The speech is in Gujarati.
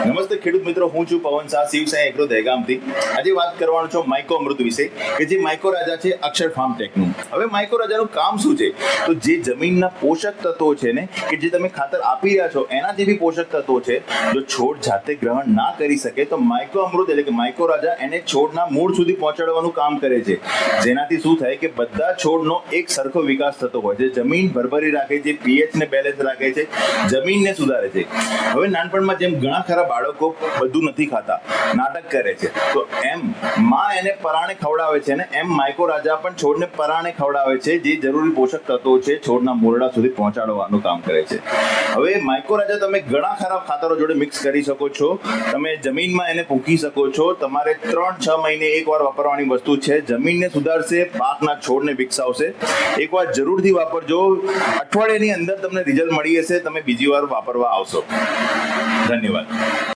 નમસ્તે ખેડૂત મિત્રો, હું છું પવન શાહ, શિવસાઈ એગ્રો દહેગામથી. આજે વાત કરવાનો છું માઇકો અમૃત વિશે, કે જે માઇકો રાજા છે અક્ષર ફાર્મટેકનું. હવે માઇકો રાજાનું કામ શું છે? તો જે જમીનના પોષક તત્વો છે ને, કે જે તમે ખાતર આપી રહ્યા છો એનાથી બી પોષક તત્વો છે, જો છોડ જાતે ગ્રહણ ના કરી શકે તો માઇકો અમૃત એટલે કે માઇકો રાજા એને છોડના મૂળ સુધી પહોંચાડવાનું કામ કરે છે. જેનાથી શું થાય કે બધા છોડનો એક સરખો વિકાસ થતો હોય છે, જમીન ભરભરી રાખે છે, પીએચ ને બેલેન્સ રાખે છે, જમીનને સુધારે છે. હવે નાનપણમાં જેમ ઘણા ખરા બાળકો બધું નથી ખાતા, નાટક કરે છે, તો એમ માં એને પરાણે ખવડાવે છે ને એમ માઇકો રાજા પણ છોડને પરાણે ખવડાવે છે, જે જરૂરી પોષક તત્વો છે છોડના મૂળડા સુધી પહોંચાડવાનું કામ કરે છે. હવે માઇકો રાજા તમે ઘણા ખરા ખાતરો જોડે મિક્સ કરી શકો છો, તમે જમીનમાં એને પૂંખી શકો છો. તમારે 3-6 મહિને એકવાર વાપરવાની વસ્તુ છે, જમીનને સુધારશે, પાકના છોડને વિકસાવશે. એકવાર જરૂરથી વાપરજો, અઠવાડિયાની અંદર તમને રિઝલ્ટ મળી હશે, તમે બીજી વાર વાપરવા આવશો. ધન્યવાદ.